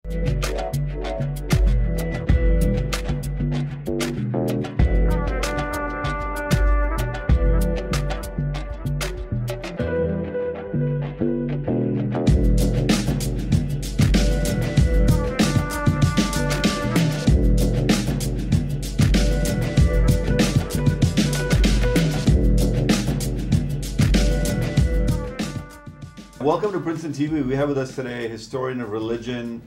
Welcome to Princeton TV. We have with us today historian of religion,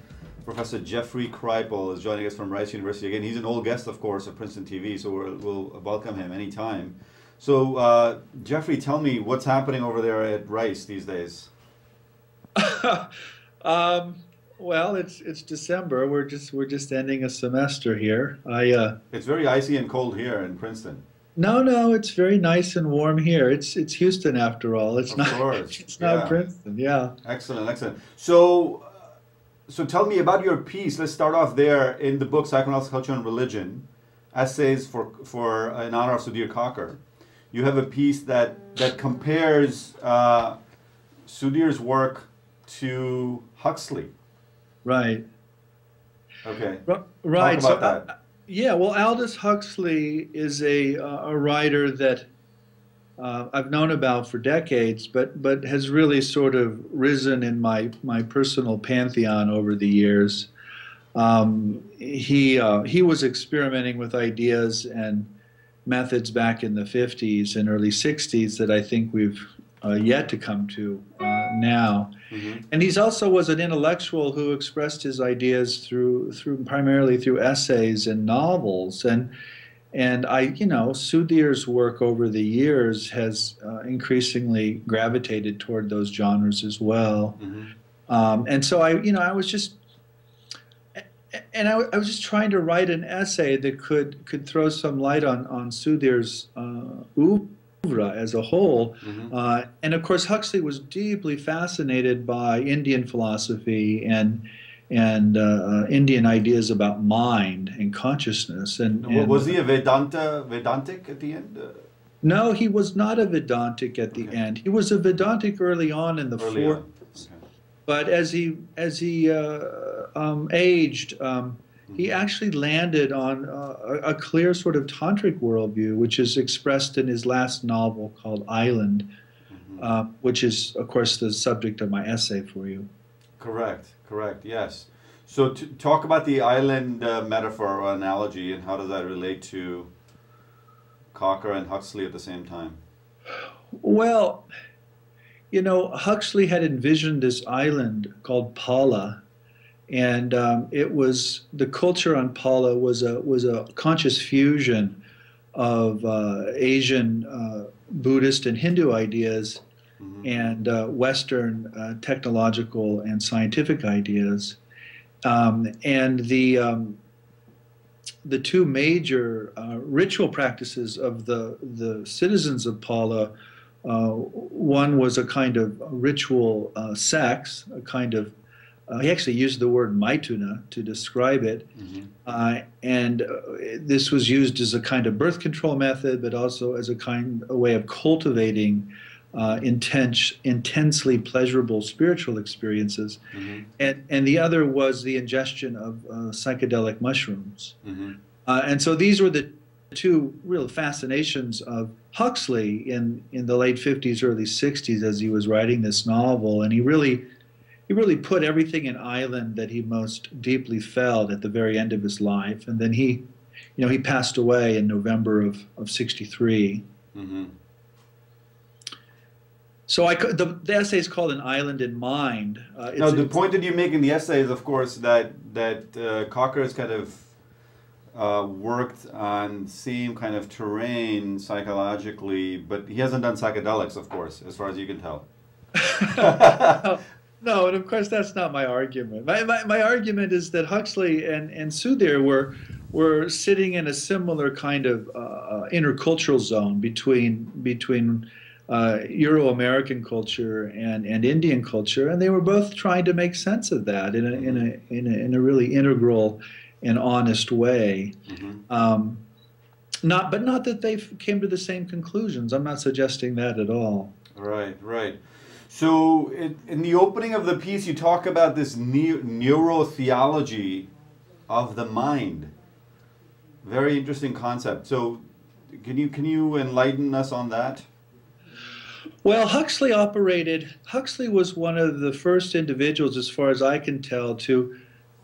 Professor Jeffrey Kripal is joining us from Rice University. Again, he's an old guest, of course, of Princeton TV, so we'll welcome him anytime. So, Jeffrey, tell me what's happening over there at Rice these days. Well, it's December. We're just ending a semester here. It's very icy and cold here in Princeton. No, it's very nice and warm here. It's Houston after all. It's not Princeton. Yeah. Excellent. So tell me about your piece. Let's start off there in the book Psychoanalysis, Culture and Religion, Essays for in honor of Sudhir Kakar. You have a piece that compares Sudhir's work to Huxley. Right. Okay. Right. Talk about that. Yeah, well, Aldous Huxley is a writer that I've known about for decades, but has really sort of risen in my personal pantheon over the years. He was experimenting with ideas and methods back in the 50s and early 60s that I think we've yet to come to now. Mm-hmm. And he's also was an intellectual who expressed his ideas primarily through essays and novels. And Sudhir's work over the years has increasingly gravitated toward those genres as well. Mm-hmm. And so I was just trying to write an essay that could throw some light on Sudhir's as a whole. Mm-hmm. And of course Huxley was deeply fascinated by Indian philosophy and Indian ideas about mind and consciousness. And was he a Vedantic at the end? No, he was not a Vedantic at the end. He was a Vedantic early on in the 40s. Okay. But as he aged, he actually landed on a clear sort of tantric worldview, which is expressed in his last novel called Island, mm-hmm. Which is, of course, the subject of my essay for you. Correct, yes. So talk about the island metaphor or analogy, and how does that relate to Kakar and Huxley at the same time? Well, Huxley had envisioned this island called Pala. And it was the culture on Pala was a conscious fusion of Asian Buddhist and Hindu ideas, mm-hmm. and Western technological and scientific ideas, and the two major ritual practices of the citizens of Pala. One was a kind of ritual sex, a kind of he actually used the word maituna to describe it, mm-hmm. And this was used as a kind of birth control method, but also as a way of cultivating intensely pleasurable spiritual experiences. Mm-hmm. And the other was the ingestion of psychedelic mushrooms. Mm-hmm. And so these were the two real fascinations of Huxley in the late 50s, early 60s as he was writing this novel, and he really put everything in Island that he most deeply felt at the very end of his life. And then he passed away in November of 63. Mm-hmm. So the essay is called An Island in Mind. The point that you make in the essay is, of course, that Kakar has kind of worked on same kind of terrain psychologically, but he hasn't done psychedelics, of course, as far as you can tell. No, and of course that's not my argument. My argument is that Huxley and Sudhir were sitting in a similar kind of intercultural zone between Euro-American culture and Indian culture, and they were both trying to make sense of that in a really integral and honest way. Mm-hmm. Not that they came to the same conclusions. I'm not suggesting that at all. Right. So in the opening of the piece, you talk about this neuro theology of the mind. Very interesting concept. So can you enlighten us on that? Well, Huxley was one of the first individuals, as far as I can tell, to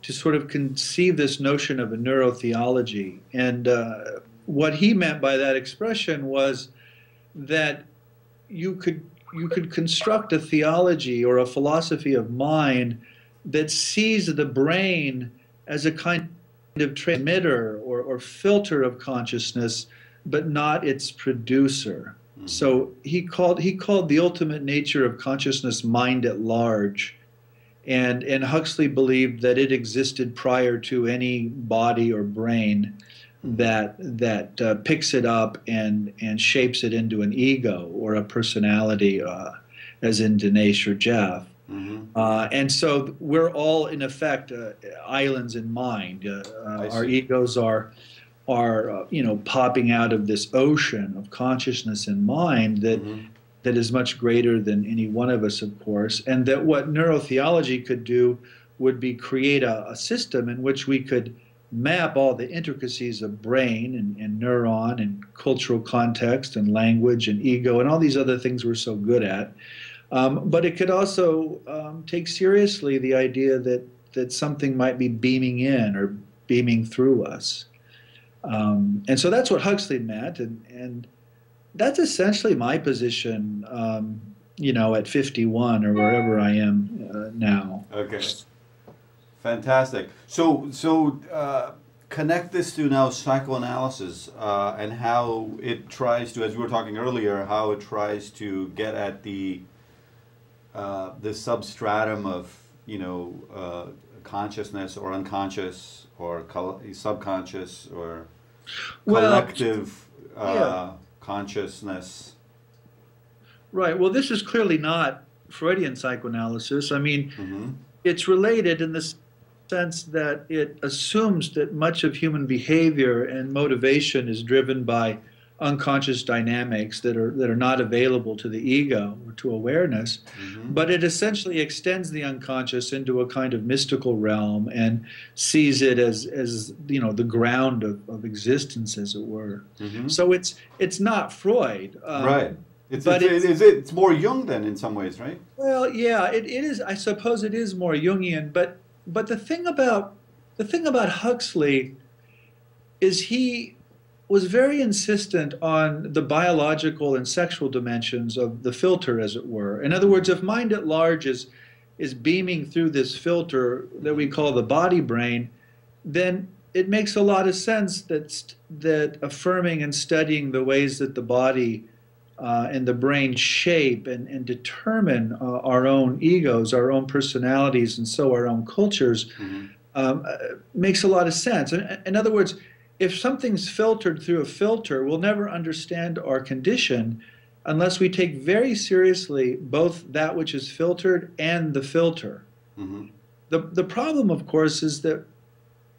sort of conceive this notion of a neurotheology. And what he meant by that expression was that you could construct a theology or a philosophy of mind that sees the brain as a kind of transmitter or filter of consciousness, but not its producer. Mm-hmm. So he called the ultimate nature of consciousness mind at large. And Huxley believed that it existed prior to any body or brain that picks it up and shapes it into an ego or a personality, as in Dinesh or Jeff. Mm-hmm. And so we're all, in effect, islands in mind. Our egos are popping out of this ocean of consciousness and mind that mm-hmm. that is much greater than any one of us, of course, and that what neurotheology could do would be create a system in which we could map all the intricacies of brain and neuron and cultural context and language and ego and all these other things we're so good at. But it could also take seriously the idea that something might be beaming in or beaming through us. And so that's what Huxley meant, and that's essentially my position, at 51 or wherever I am now. Okay, fantastic. So connect this to now psychoanalysis and how it tries to, as we were talking earlier, how it tries to get at the substratum of consciousness or unconscious or subconscious or collective. Consciousness. Right. Well, this is clearly not Freudian psychoanalysis. I mean, mm-hmm. It's related in the sense that it assumes that much of human behavior and motivation is driven by unconscious dynamics that are not available to the ego or to awareness, mm-hmm. but it essentially extends the unconscious into a kind of mystical realm and sees it as the ground of existence, as it were. Mm-hmm. So it's not Freud, right? It's more Jung then in some ways, right? Well, yeah, it is. I suppose it is more Jungian, but the thing about Huxley is he was very insistent on the biological and sexual dimensions of the filter, as it were. In other words, if mind at large is beaming through this filter that we call the body brain, then it makes a lot of sense that affirming and studying the ways that the body and the brain shape and determine our own egos, our own personalities, and so our own cultures mm-hmm. Makes a lot of sense. In other words, if something's filtered through a filter, we'll never understand our condition unless we take very seriously both that which is filtered and the filter. Mm-hmm. The problem, of course, is that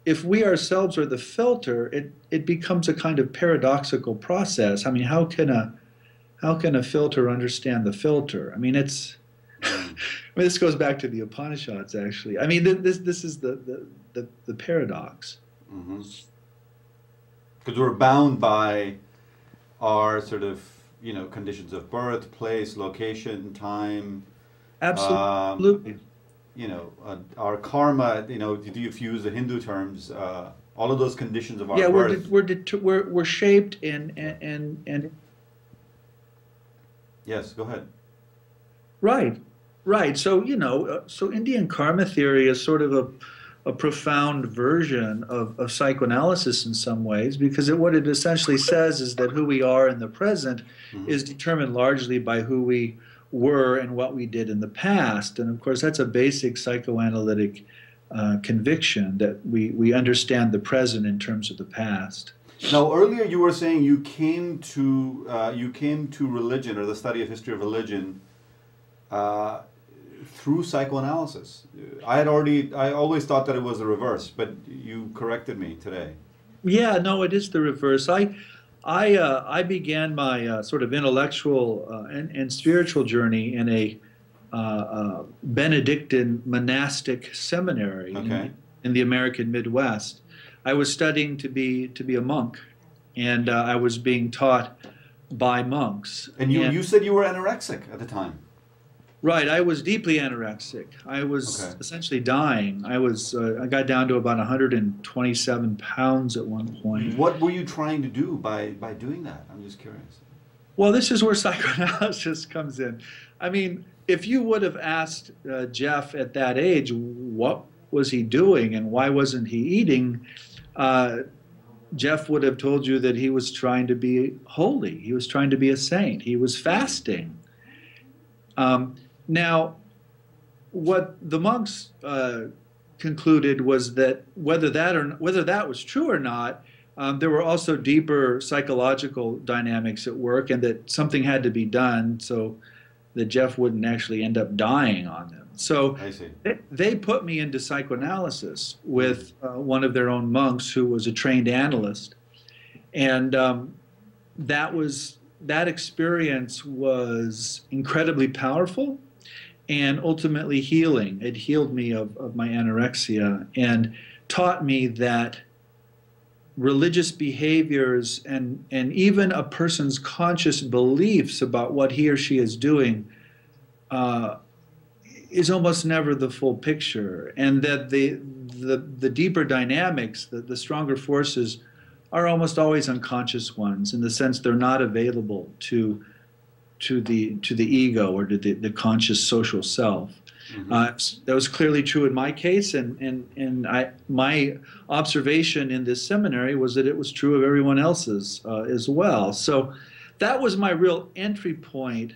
if we ourselves are the filter, it becomes a kind of paradoxical process. I mean, how can a filter understand the filter? I mean, this goes back to the Upanishads, actually. I mean, this is the paradox. Mm-hmm. Because we're bound by our sort of, conditions of birth, place, location, time. Absolutely. Our karma, if you use the Hindu terms, all of those conditions of our birth. We're shaped and. Yes, go ahead. Right. So, so Indian karma theory is sort of a profound version of psychoanalysis in some ways, because what it essentially says is that who we are in the present mm-hmm. is determined largely by who we were and what we did in the past. And of course, that's a basic psychoanalytic conviction that we understand the present in terms of the past. Now, earlier you were saying you came to religion or the study of history of religion through psychoanalysis. I always thought that it was the reverse, but you corrected me today. Yeah, no, it is the reverse. I began my sort of intellectual and spiritual journey in Benedictine monastic seminary Okay. in the American Midwest. I was studying to be a monk, and I was being taught by monks. And you said you were anorexic at the time. Right, I was deeply anorexic. I was essentially dying. I got down to about 127 pounds at one point. What were you trying to do by doing that? I'm just curious. Well, this is where psychoanalysis comes in. I mean, if you would have asked Jeff at that age, what was he doing and why wasn't he eating, Jeff would have told you that he was trying to be holy. He was trying to be a saint. He was fasting. Now, what the monks concluded was that whether that was true or not, there were also deeper psychological dynamics at work, and that something had to be done so that Jeff wouldn't actually end up dying on them. So they put me into psychoanalysis with one of their own monks who was a trained analyst, and that experience was incredibly powerful and ultimately healing. It healed me of my anorexia and taught me that religious behaviors and even a person's conscious beliefs about what he or she is doing is almost never the full picture, and that the deeper dynamics, the stronger forces, are almost always unconscious ones, in the sense they're not available to the ego or to the conscious social self. Mm-hmm. That was clearly true in my case, and my observation in this seminary was that it was true of everyone else's as well. So that was my real entry point.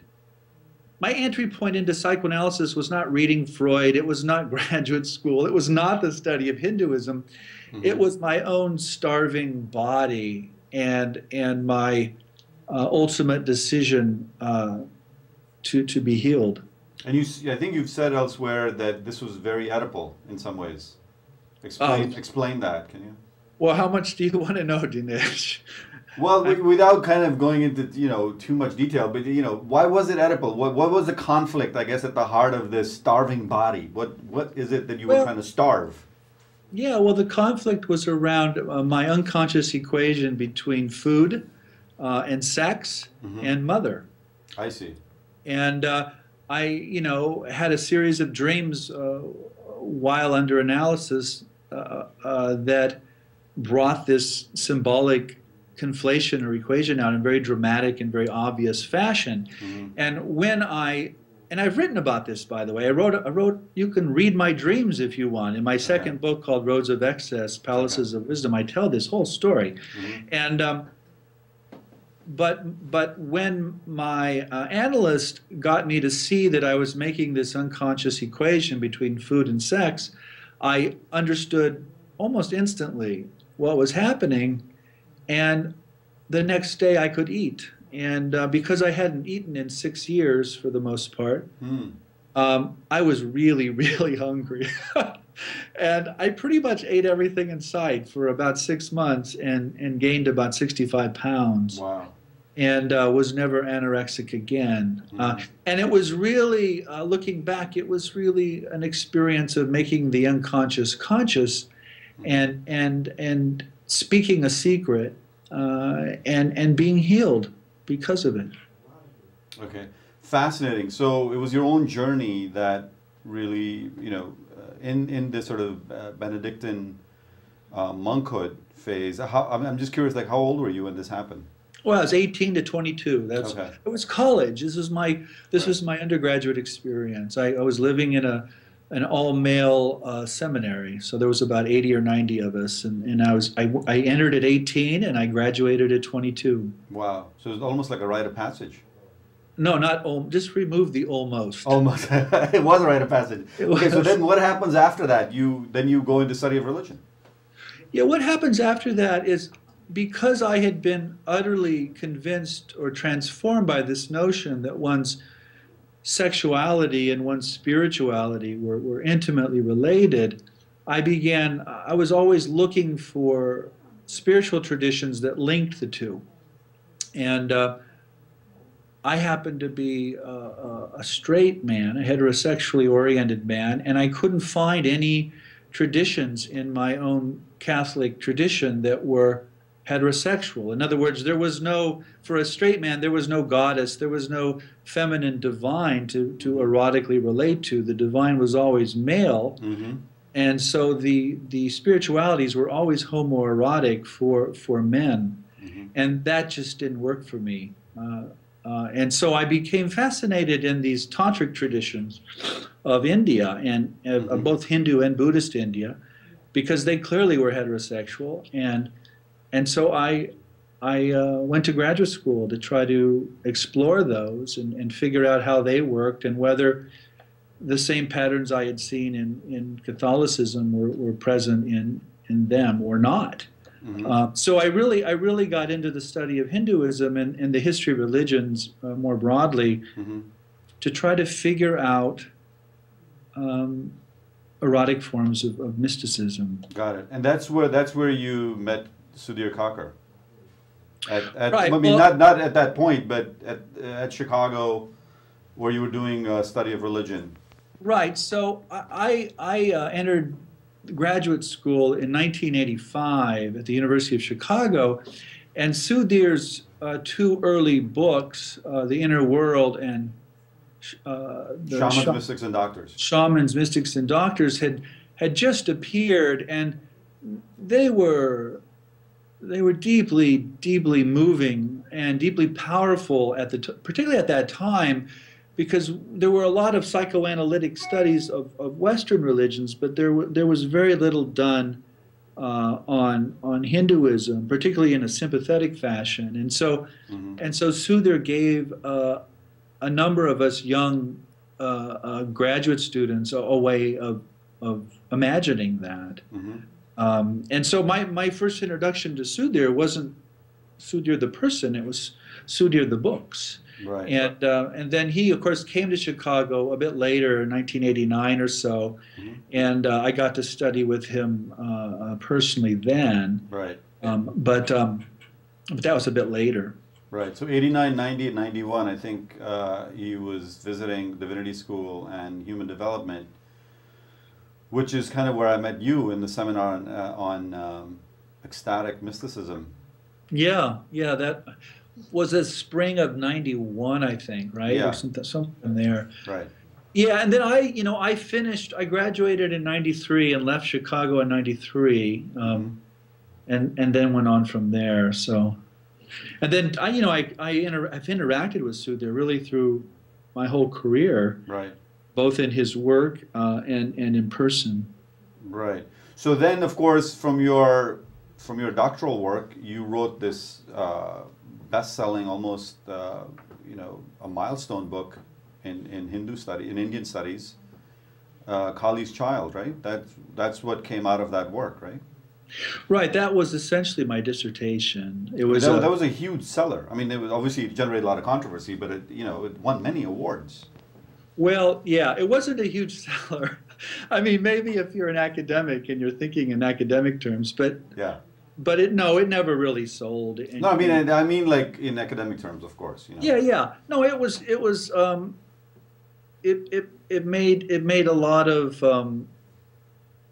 My entry point into psychoanalysis was not reading Freud. It was not graduate school. It was not the study of Hinduism. Mm-hmm. It was my own starving body and my ultimate decision to be healed. And I think you've said elsewhere that this was very Oedipal in some ways. Explain that, can you? Well, how much do you want to know, Dinesh? Well, without kind of going into too much detail, but why was it Oedipal? What was the conflict, I guess, at the heart of this starving body? What is it that you were trying to starve? Yeah, well, the conflict was around my unconscious equation between food and sex and mother. I see. And I, had a series of dreams while under analysis that brought this symbolic conflation or equation out in very dramatic and very obvious fashion. Mm-hmm. And I've written about this, by the way. I wrote. You can read my dreams if you want. In my second book called Roads of Excess, Palaces of Wisdom, I tell this whole story. Mm-hmm. And but when my analyst got me to see that I was making this unconscious equation between food and sex, I understood almost instantly what was happening, and the next day I could eat. And because I hadn't eaten in 6 years for the most part, I was really, really hungry. And I pretty much ate everything in sight for about 6 months and gained about 65 pounds. Wow. And was never anorexic again. And it was really, looking back, it was really an experience of making the unconscious conscious and speaking a secret and being healed because of it. Okay. Fascinating. So it was your own journey that really, in this sort of Benedictine monkhood phase. I'm just curious, how old were you when this happened? Well, I was 18 to 22. It was college. This was my undergraduate experience. I was living in an all-male seminary, so there was about 80 or 90 of us, and I entered at 18 and I graduated at 22. Wow! So it was almost like a rite of passage. No, not just remove the almost. Almost. It was a rite of passage. Okay, so then what happens after that? You go into study of religion. Yeah, what happens after that is, because I had been utterly convinced or transformed by this notion that one's sexuality and one's spirituality were intimately related, I was always looking for spiritual traditions that linked the two. And I happened to be a straight man, a heterosexually oriented man, and I couldn't find any traditions in my own Catholic tradition that were heterosexual. In other words, there was no, for a straight man, there was no goddess, there was no feminine divine to erotically relate to. The divine was always male. Mm-hmm. And so the spiritualities were always homoerotic for men. Mm-hmm. And that just didn't work for me. And so I became fascinated in these tantric traditions of India, and of both Hindu and Buddhist India, because they clearly were heterosexual. And so I went to graduate school to try to explore those and figure out how they worked and whether the same patterns I had seen in Catholicism were present in them or not. Mm-hmm. So I really got into the study of Hinduism and the history of religions more broadly, Mm-hmm. to try to figure out erotic forms of mysticism. Got it. And that's where you met Sudhir Kakar. Right, I mean, well, not at that point, but at Chicago, where you were doing a study of religion. Right. So I entered graduate school in 1985 at the University of Chicago, and Sudhir's two early books, The Inner World and Shamans, Mystics, and Doctors. Shamans, Mystics, and Doctors had just appeared, and they were deeply, deeply moving and deeply powerful particularly at that time, because there were a lot of psychoanalytic studies of Western religions, but there was very little done on Hinduism, particularly in a sympathetic fashion. And so Sudhir gave a number of us young graduate students a way of imagining that. Mm-hmm. And so my first introduction to Sudhir wasn't Sudhir the person; it was Sudhir the books. Right. And then he, of course, came to Chicago a bit later, in 1989 or so, Mm-hmm. and I got to study with him personally then. Right. But that was a bit later. Right. So 89, 90, and 91, I think he was visiting Divinity School and Human Development, which is kind of where I met you in the seminar on ecstatic mysticism. Yeah, that was the spring of 91, I think, right? Yeah. Or something there. Right. Yeah, and then I graduated in 93 and left Chicago in 93, and then went on from there. So, and then I've interacted with Sudhir really through my whole career, Right. both in his work and in person. Right. So then, of course, from your doctoral work, you wrote this best-selling, almost a milestone book in Indian studies, Colleys Child, right? That's what came out of that work, right? Right. That was essentially my dissertation. It was that was a huge seller. I mean, it generated a lot of controversy, but it won many awards. Well, yeah, it wasn't a huge seller. I mean, maybe if you're an academic and you're thinking in academic terms, but yeah. But it never really sold. No, I mean like in academic terms, of course. Yeah. No, it made a lot of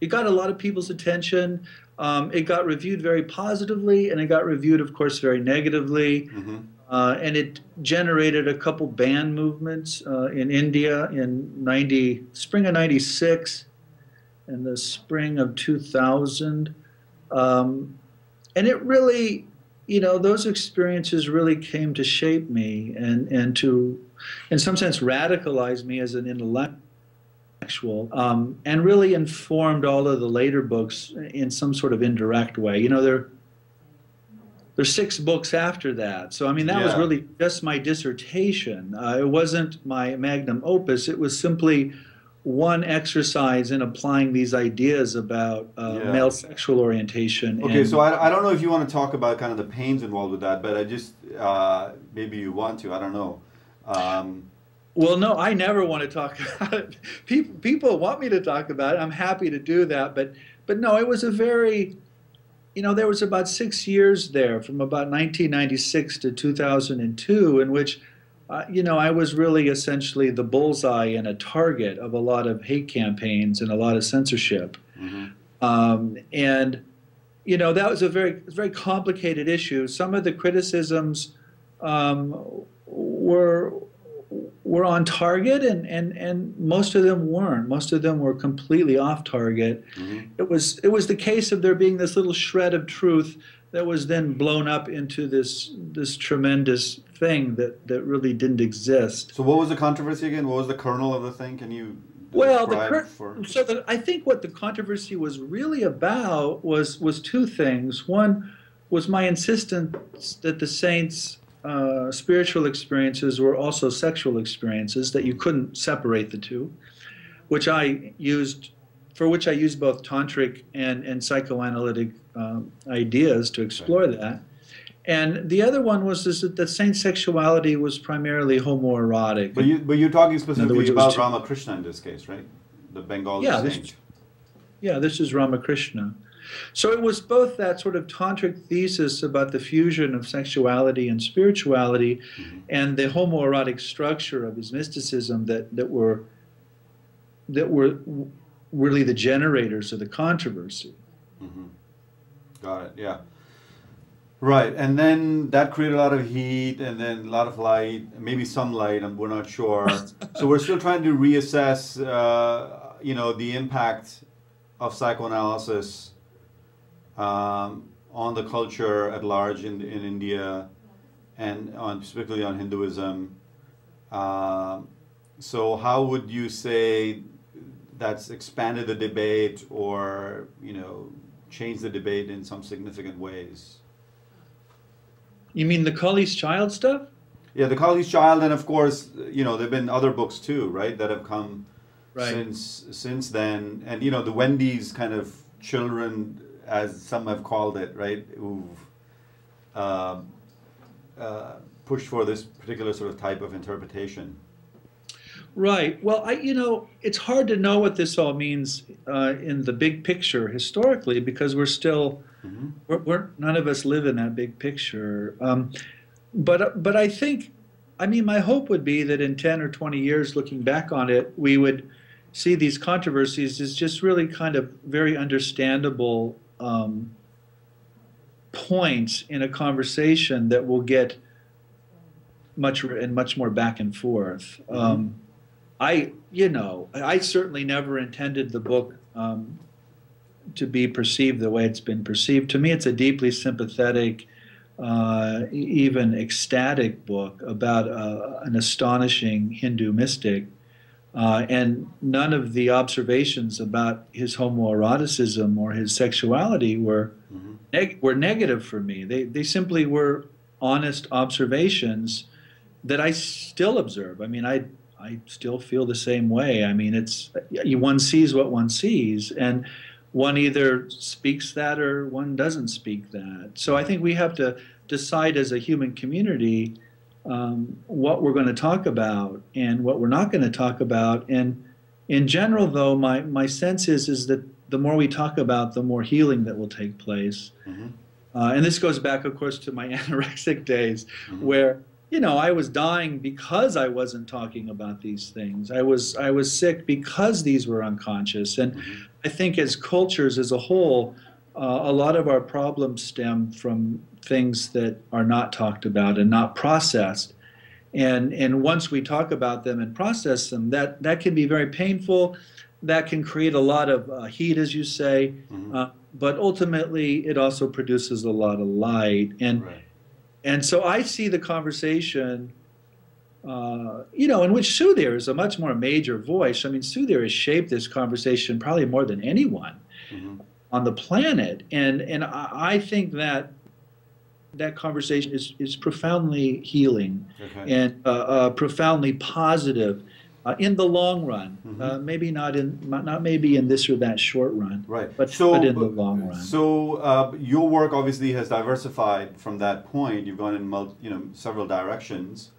it got a lot of people's attention. It got reviewed very positively, and it got reviewed, of course, very negatively. Mm-hmm. And it generated a couple band movements in India in spring of '96 and the spring of 2000. And it really, those experiences really came to shape me and to, in some sense, radicalize me as an intellectual, and really informed all of the later books in some sort of indirect way. There's 6 books after that. So, I mean, that was really just my dissertation. It wasn't my magnum opus. It was simply one exercise in applying these ideas about male sexual orientation. Okay, so I don't know if you want to talk about kind of the pains involved with that, but I just, maybe you want to, I don't know. Well, no, I never want to talk about it. People want me to talk about it. I'm happy to do that. But no, it was a very, there was about 6 years there from about 1996 to 2002 in which I was really essentially the bullseye and a target of a lot of hate campaigns and a lot of censorship. Mm-hmm. And that was a very complicated issue. Some of the criticisms were on target, and most of them weren't. Most of them were completely off target. Mm-hmm. It was the case of there being this little shred of truth that was then blown up into this tremendous thing that really didn't exist. So what was the controversy again? What was the kernel of the thing? Can you Well, describe I think what the controversy was really about was two things. One was my insistence that the saints' spiritual experiences were also sexual experiences, that you couldn't separate the two, for which I used both tantric and psychoanalytic ideas to explore that. And the other one was that saint sexuality was primarily homoerotic. But you're talking specifically about two. Ramakrishna in this case, right? The Bengali saint. This is Ramakrishna. So it was both that sort of tantric thesis about the fusion of sexuality and spirituality, mm-hmm. and the homoerotic structure of his mysticism that were really the generators of the controversy. Mm-hmm. Got it. Yeah. Right, and then that created a lot of heat, and then a lot of light, maybe some light. We're not sure. So we're still trying to reassess, the impact of psychoanalysis on the culture at large in India, and specifically on Hinduism. So how would you say that's expanded the debate, or changed the debate in some significant ways? You mean the Colleys Child stuff? Yeah, the Colleys Child, and of course, there've been other books too, right, that have come since then, and the Wendy's kind of children, as some have called it, right, who've pushed for this particular sort of type of interpretation. Right. Well, it's hard to know what this all means in the big picture historically, because we're still, mm-hmm. None of us live in that big picture. But I think, my hope would be that in 10 or 20 years, looking back on it, we would see these controversies as just really kind of very understandable points in a conversation that will get much more back and forth. Mm-hmm. I certainly never intended the book to be perceived the way it's been perceived. To me, it's a deeply sympathetic, even ecstatic book about an astonishing Hindu mystic. And none of the observations about his homoeroticism or his sexuality were negative for me. They simply were honest observations that I still observe. I still feel the same way. One sees what one sees, and one either speaks that or one doesn't speak that. So I think we have to decide as a human community what we're going to talk about and what we're not going to talk about. And in general, though, my sense is that the more we talk about, the more healing that will take place. Mm-hmm. And this goes back, of course, to my anorexic days, mm-hmm. where I was dying because I wasn't talking about these things. I was sick because these were unconscious. And mm-hmm. I think as cultures as a whole, a lot of our problems stem from things that are not talked about and not processed. And once we talk about them and process them, that can be very painful. That can create a lot of heat, as you say. Mm-hmm. But ultimately, it also produces a lot of light. And so I see the conversation, in which Sudhir is a much more major voice. Sudhir has shaped this conversation probably more than anyone mm-hmm. on the planet. And I think that conversation is profoundly healing and profoundly positive in the long run. Mm-hmm. Maybe not maybe in this or that short run, right? But in the long run. So your work obviously has diversified from that point. You've gone in several directions.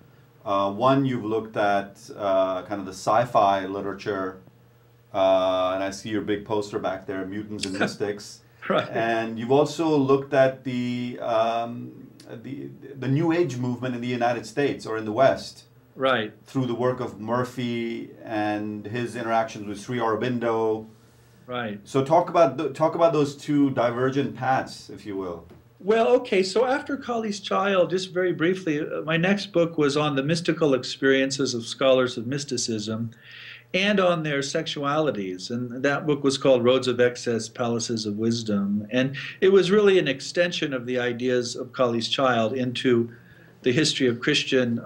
One, you've looked at kind of the sci-fi literature, and I see your big poster back there, Mutants and Mystics. Right. And you've also looked at the New Age movement in the United States or in the West. Right. through the work of Murphy and his interactions with Sri Aurobindo. Right. So talk about those two divergent paths, if you will. Well, okay, so after Colleys Child, just very briefly, my next book was on the mystical experiences of scholars of mysticism and on their sexualities. And that book was called Roads of Excess, Palaces of Wisdom. And it was really an extension of the ideas of Colleys Child into the history of Christian,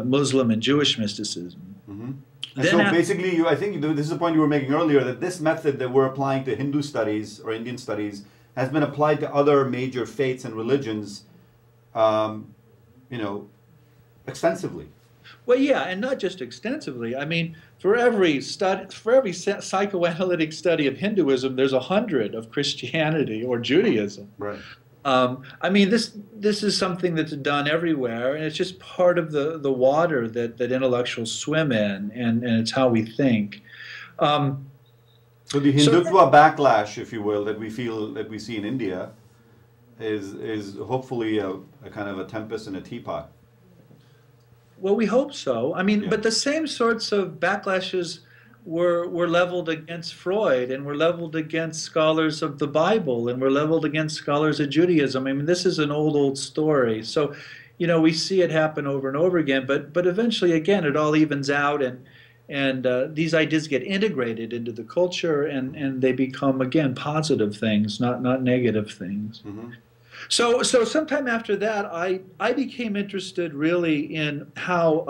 Muslim, and Jewish mysticism. Mm-hmm. And so basically, I think this is the point you were making earlier, that this method that we're applying to Hindu studies or Indian studies has been applied to other major faiths and religions, extensively. Well, yeah, and not just extensively. I mean, for every psychoanalytic study of Hinduism, there's 100 of Christianity or Judaism. Right. I mean, this is something that's done everywhere, and it's just part of the water that intellectuals swim in, and it's how we think. So the Hindutva backlash, if you will, that we see in India, is hopefully a kind of a tempest in a teapot. Well, we hope so. I mean, Yeah. but the same sorts of backlashes were leveled against Freud, and were leveled against scholars of the Bible, and were leveled against scholars of Judaism. I mean, this is an old story. So, we see it happen over and over again, but eventually, again, it all evens out, and these ideas get integrated into the culture, and they become, again, positive things, not negative things. Mm-hmm. So sometime after that, I became interested really in how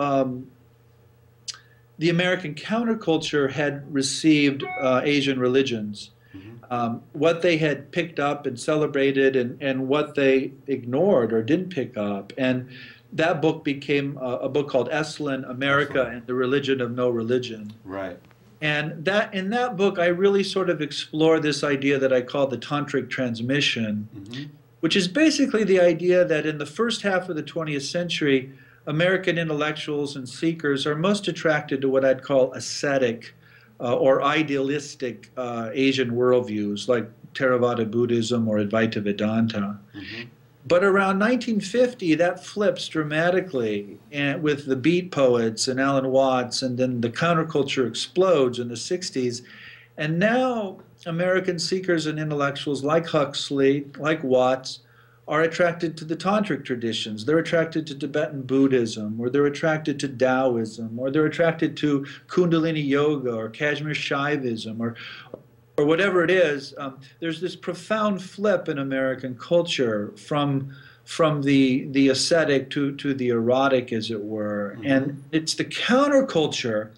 the American counterculture had received Asian religions, Mm-hmm. What they had picked up and celebrated, and what they ignored or didn't pick up. And that book became a book called Esalen, America and the Religion of No Religion. Right. And in that book, I really sort of explore this idea that I call the Tantric Transmission, Mm-hmm. which is basically the idea that in the first half of the 20th century, American intellectuals and seekers are most attracted to what I'd call ascetic or idealistic Asian worldviews, like Theravada Buddhism or Advaita Vedanta. Mm-hmm. But around 1950, that flips dramatically, and with the beat poets and Alan Watts, and then the counterculture explodes in the 60s. And now American seekers and intellectuals like Huxley, like Watts, are attracted to the Tantric traditions. They're attracted to Tibetan Buddhism, or they're attracted to Taoism, or they're attracted to Kundalini Yoga, or Kashmir Shaivism, or whatever it is. There's this profound flip in American culture from the ascetic to the erotic, as it were. Mm-hmm. And it's the counterculture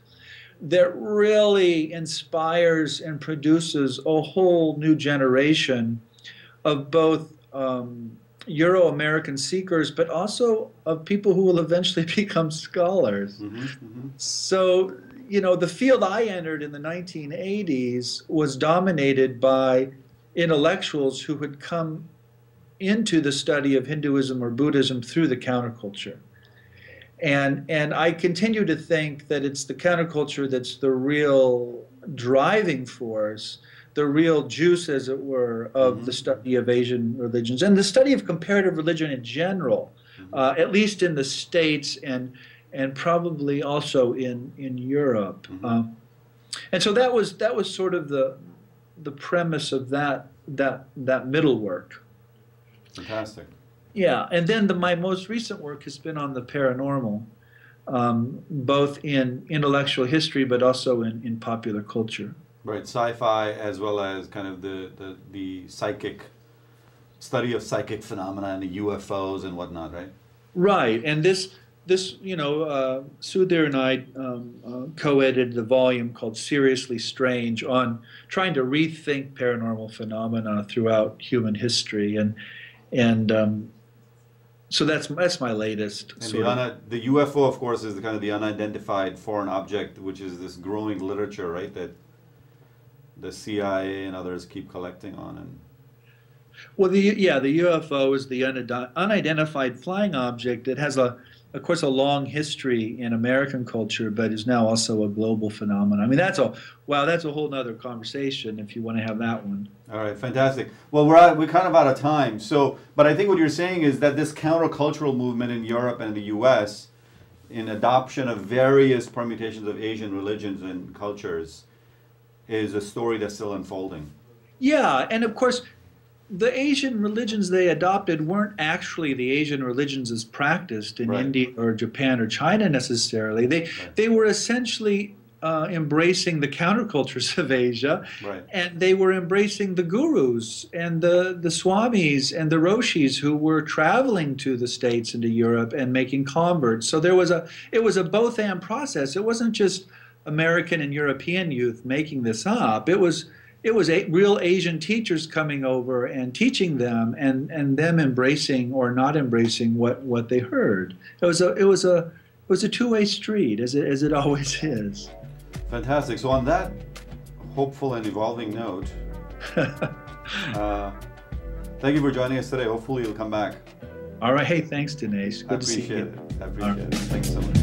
that really inspires and produces a whole new generation of both Euro-American seekers, but also of people who will eventually become scholars. Mm-hmm. Mm-hmm. So, the field I entered in the 1980s was dominated by intellectuals who had come into the study of Hinduism or Buddhism through the counterculture. And I continue to think that it's the counterculture that's the real driving force, the real juice, as it were, of Mm-hmm. the study of Asian religions and the study of comparative religion in general, Mm-hmm. At least in the States and probably also in Europe. Mm-hmm. And so that was sort of the premise of that middle work. Fantastic. Yeah, and then my most recent work has been on the paranormal, both in intellectual history but also in popular culture. Right, sci-fi as well as kind of the psychic study of psychic phenomena and the UFOs and whatnot, right? Right, and this Sudhir and I co-edited a volume called Seriously Strange on trying to rethink paranormal phenomena throughout human history, and so that's my latest. And the UFO, of course, is the kind of the unidentified foreign object, which is this growing literature, right, that the CIA and others keep collecting on. And well, the UFO is the unidentified flying object that has of course, a long history in American culture, but is now also a global phenomenon. I mean, that's a whole nother conversation if you want to have that one. All right, fantastic. Well, we're kind of out of time. So, but I think what you're saying is that this countercultural movement in Europe and the U.S. in adoption of various permutations of Asian religions and cultures is a story that's still unfolding. Yeah, and of course, the Asian religions they adopted weren't actually the Asian religions as practiced in India or Japan or China necessarily. They were essentially embracing the countercultures of Asia, and they were embracing the gurus and the swamis and the roshis who were traveling to the States and to Europe and making converts. So it was a both-and process. It wasn't just American and European youth making this up. It was real Asian teachers coming over and teaching them, and them embracing or not embracing what they heard. It was a two-way street, as it always is. Fantastic. So on that hopeful and evolving note, thank you for joining us today. Hopefully you'll come back. All right. Hey, thanks, Dinesh. Good to see you. I appreciate it. Thanks so much.